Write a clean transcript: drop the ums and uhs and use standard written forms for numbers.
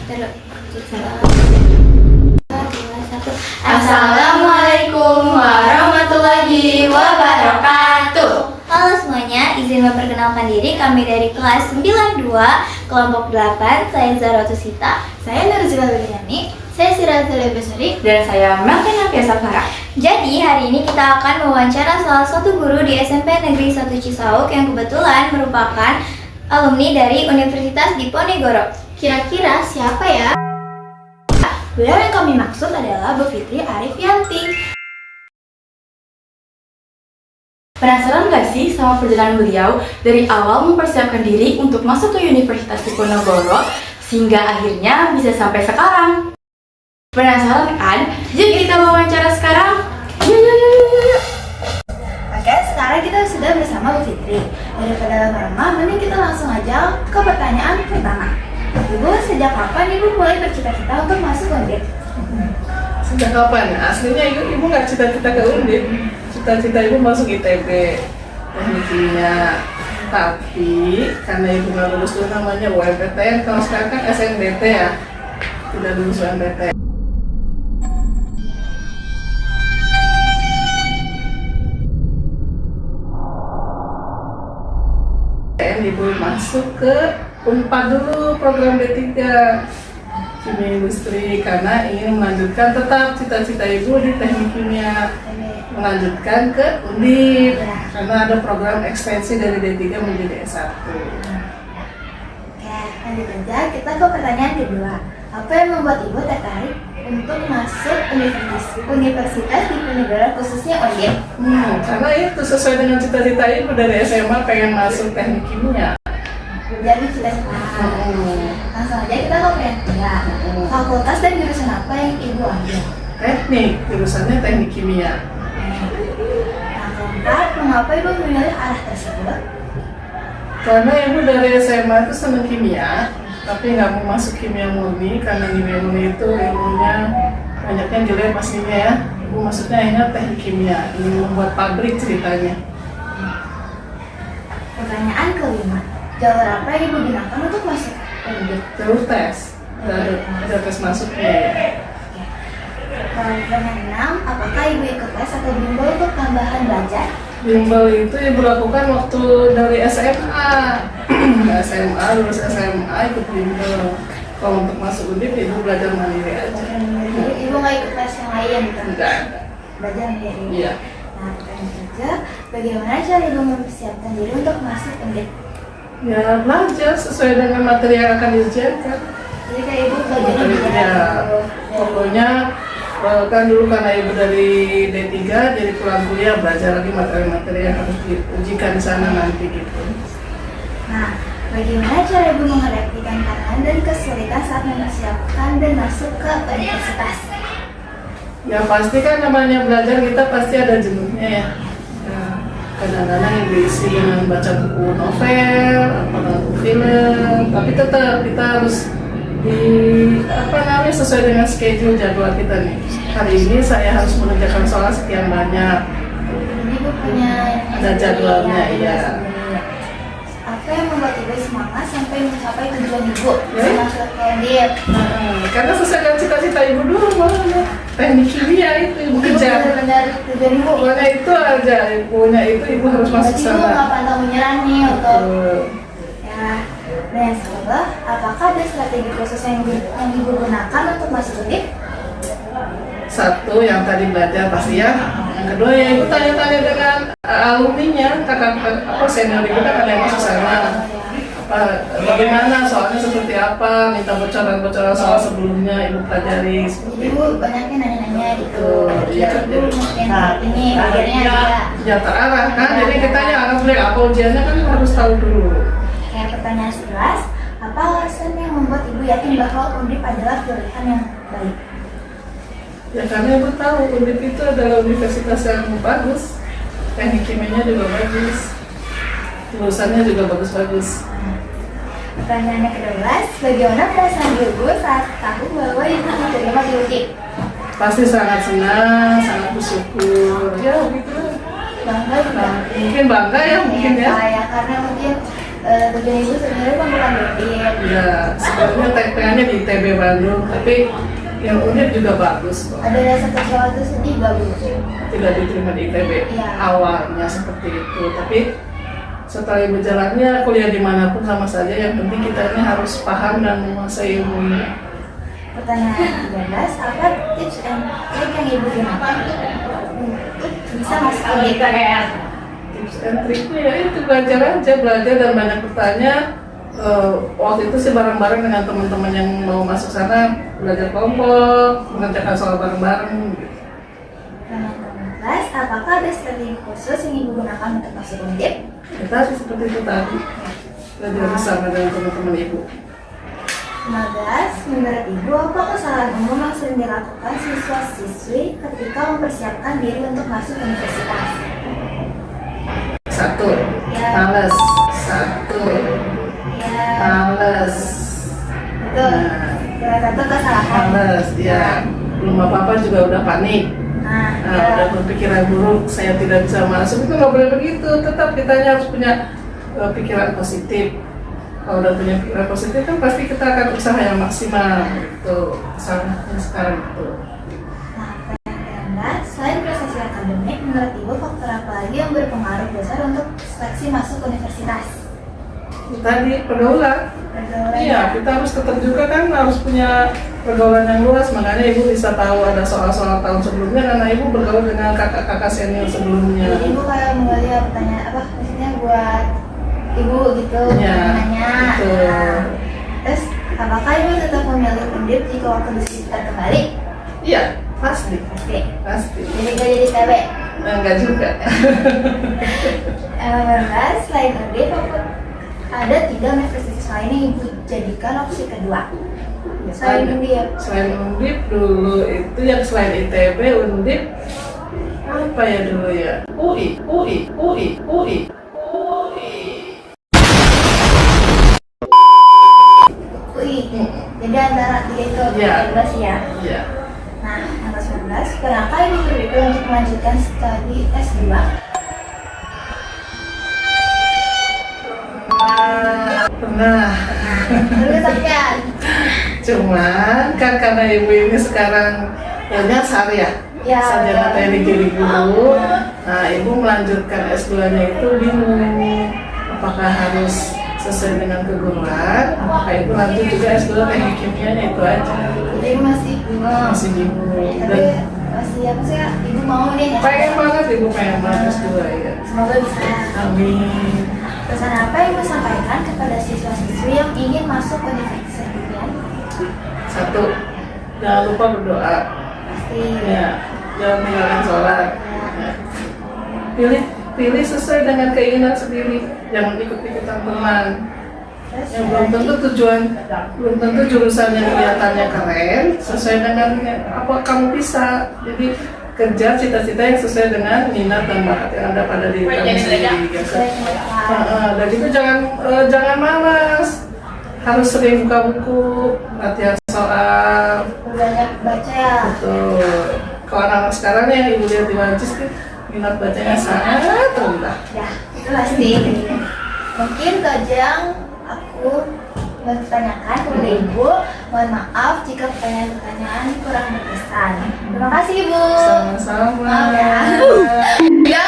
Terus. Assalamualaikum warahmatullahi wabarakatuh. Halo semuanya, izin memperkenalkan diri. Kami dari kelas 92 kelompok 8. Saya Zahra Tusita. Saya Nurzila Wiryani. Saya Siratul Besari. Dan saya Melvina Piasafara. Jadi hari ini kita akan mewawancara salah satu guru di SMP Negeri 1 Cisauk yang kebetulan merupakan alumni dari Universitas Diponegoro. Kira-kira siapa ya? Beliau yang kami maksud adalah Bu Fitri Arifianti. Penasaran gak sih sama perjalanan beliau dari awal mempersiapkan diri untuk masuk ke Universitas Diponegoro sehingga akhirnya bisa sampai sekarang? Penasaran kan? Yuk kita wawancara sekarang. Yuk. Oke, sekarang kita sudah bersama Bu Fitri. Daripada lama-lama, mending kita langsung aja ke pertanyaan pertama. Ibu, sejak kapan Ibu mulai bercita-cita untuk masuk Undip? Sejak kapan? Aslinya ibu nggak cita-cita ke Undip. Cita-cita ibu masuk ITB, teknik kimia. Tapi karena ibu nggak lulus dulu namanya UMPTN, kalau sekarang kan SNBT ya, tidak lulus UMPTN. Ibu masuk ke Unpad dulu program D3 kimia industri karena ingin melanjutkan tetap cita-cita ibu di teknik kimia, melanjutkan ke Undip karena ada program ekstensi dari D3 menjadi S1. Oke, lanjut aja kita ke pertanyaan kedua. Apa yang membuat Ibu tertarik untuk masuk Universitas Diponegoro khususnya Undip? Karena itu sesuai dengan cita-cita ibu dari SMA pengen masuk teknik kimia. Jadi cita-cita. Langsung aja kita ke pertanyaan kedua. Fakultas dan jurusan apa yang Ibu ambil? Teknik, jurusannya teknik kimia. Nah, keempat, mengapa Ibu memilih arah tersebut? Karena ibu dari SMA itu senang kimia, tapi nggak mau masuk kimia murni karena kimia murni itu ilmunya banyaknya jelek pastinya ya. Ibu maksudnya akhirnya teknik kimia, ingin membuat pabrik ceritanya. Pertanyaan kelima, jalur apa yang Ibu gunakan untuk masuk Undip? Jalur tes, ada tes masuknya ya. Pertanyaan 6, apakah Ibu ikut les atau bimbel untuk tambahan belajar? Bimbel itu ibu lakukan waktu dari SMA. SMA, lulus SMA ikut bimbel. Kalau untuk masuk Undip ibu belajar mandiri aja. Jadi Ibu nggak ikut les yang lain gitu? Enggak. Belajar mandiri? Iya. Nah, pertanyaan ketiga, bagaimana cara Ibu mempersiapkan diri untuk masuk Undip? Ya belajar sesuai dengan materi yang akan diujiankan. Jadi kayak Ibu belajar Materinya, pokoknya kan dulu karena ibu dari D3 jadi pulang kuliah belajar lagi materi-materi yang harus diujikan di sana nanti gitu. Nah, bagaimana cara Ibu menghadapi tantangan dan kesulitan saat mempersiapkan dan masuk ke universitas? Ya pasti kan namanya belajar kita pasti ada jenuhnya ya. Kadang-kadang yang diisi dengan baca buku novel, atau film, tapi tetap kita harus sesuai dengan schedule jadwal kita nih. Hari ini saya harus mengerjakan soal sekian banyak. Jadi Ibu punya Ada jadwalnya, iya. Apa yang membuat Ibu semangat sampai mencapai tujuan Ibu Ya. masuk ke Undip? Karena sesuai dengan cita-cita ibu dulu malah teknik kimia itu ibu kejar. Benar-benar tujuan Ibu. Pokoknya itu aja, ibunya itu ibu harus masuk Berarti Ibu nggak sana. pantang menyerah nih untuk Betul. ya. Dan yang kedua, apakah ada strategi khusus yang Ibu gunakan untuk masuk Undip? Satu yang tadi belajar pasti ya. Yang kedua ya ibu tanya-tanya dengan alumninya, kakak senior ibu kan ada yang masuk sana. Bagaimana soalnya seperti apa, minta bocoran-bocoran soal sebelumnya ibu pelajari seperti itu. Ibu banyaknya nanya-nanya gitu. Iya, Ibu jadi- mungkin ini akhirnya ada. Ya terarah kan, jadi kita ya anak beli apa ujiannya kan harus tahu dulu. Kayak pertanyaan 11, apa alasan yang membuat Ibu yakin bahwa Undip adalah pilihan yang baik? Ya karena ibu tahu Undip itu adalah universitas yang bagus, teknik kimianya juga bagus, lulusannya juga bagus-bagus. Pertanyaan yang ke-12, bagaimana perasaan Ibu saat tahu bahwa Ibu diterima di Undip? Pasti sangat senang, sangat bersyukur. Ya begitu. Bangga juga. Mungkin bangga ya, mungkin ya. Karena mungkin tujuan ibu sebenarnya bukan Bepit. Ya, sebenarnya pengennya di ITB Bandung, tapi yang Undip juga bagus kok. Ada rasa kecewa tuh sedih gak bu? Tidak diterima di ITB Iya. awalnya seperti itu, tapi setelah berjalannya kuliah dimanapun sama saja, yang penting kita ini harus paham dan menguasai ilmunya. Pertanyaan 13, apa tips dan trik yang ibu gunakan untuk bisa masuk ke DPR? Tips and triknya ya itu belajar aja, belajar dan banyak bertanya. Waktu itu sih bareng-bareng dengan teman-teman yang mau masuk sana, belajar kelompok, mengerjakan soal bareng-bareng gitu. Pertanyaan 14, apakah ada strategi khusus yang ibu gunakan untuk masuk Undip? Kita seperti itu tadi, belajar bersama dengan teman-teman ibu. 15, menurut ibu apa kesalahan umum yang sering dilakukan siswa-siswi ketika mempersiapkan diri untuk masuk universitas? Satu, Ya. males. Satu, Ya, males. betul. Salah satu kesalahan. Males, ya. Belum apa-apa juga udah panik. Nah, Udah berpikiran buruk, saya tidak bisa masuk. Itu nggak boleh begitu. Tetap kita harus punya pikiran positif. Kalau udah punya pikiran positif kan pasti kita akan usaha yang maksimal. Itu salahnya sekarang itu. Nah, pertanyaan 16, selain prestasi akademik, menurut ibu faktor apa lagi yang berpengaruh besar untuk seleksi masuk universitas? Tadi pergaulan. Pergaulan. Iya, kita harus tetap juga kan harus punya pergaulan yang luas. Makanya ibu bisa tahu ada soal-soal tahun sebelumnya karena ibu bergaul dengan kakak-kakak senior sebelumnya. Jadi ibu kayak menggali pertanyaan apa? Maksudnya buat ibu gitu, Iya, nanya. betul. Nah, terus apakah ibu tetap memilih Undip jika waktu disisihkan kembali? Iya, pasti. Oke. Pasti. Jadi gak jadi TB. Enggak juga. 18, selain Undip, ada 3 universitas lain yang ibu jadikan opsi kedua. Selain Undip. Selain Undip dulu itu yang selain ITB, Undip apa ya dulu ya? UI. UI. Jadi antara 3 itu Iya. 13 ya. Iya. Nah, tanggal 19, pernahkah ibu berpikir untuk melanjutkan studi S2? Pernah. Terus kan? Cuman kan karena ibu ini sekarang ya nyasar ya. Ya, Sarjana ya. teknik jadi guru. Nah, ibu melanjutkan S2-nya itu bingung apakah harus sesuai dengan keguruan, apakah ibu lanjut juga S2 teknik kimianya, itu aja. Jadi masih bingung. Masih bingung. Tapi Dan masih apa sih ya? Ibu mau nih ya? pengen banget ibu pengen banget S2 ya. Semoga bisa. Amin. Pesan apa yang ibu sampaikan kepada siswa-siswi yang ingin masuk universitas pilihan? Satu, jangan lupa berdoa. Pasti. Ya, jangan tinggalkan sholat. Ya. Pilih sesuai dengan keinginan sendiri, jangan ikut-ikutan teman. Terus Yang belum tentu jurusan yang kelihatannya keren sesuai dengan apa kamu bisa. Jadi kerja cita-cita yang sesuai dengan minat dan bakat yang ada pada diri kamu sendiri. Dan itu jangan malas, harus sering buka buku, latihan soal. banyak baca ya. Betul. Kalau anak-anak sekarang yang ibu lihat di Majis tuh minat bacanya sangat rendah. Ya, itu pasti. Mungkin itu aja yang aku bertanyakan kepada ibu. Mohon maaf jika pertanyaan-pertanyaan kurang berkesan. Terima kasih ibu. Sama-sama. Maaf ya. Ya.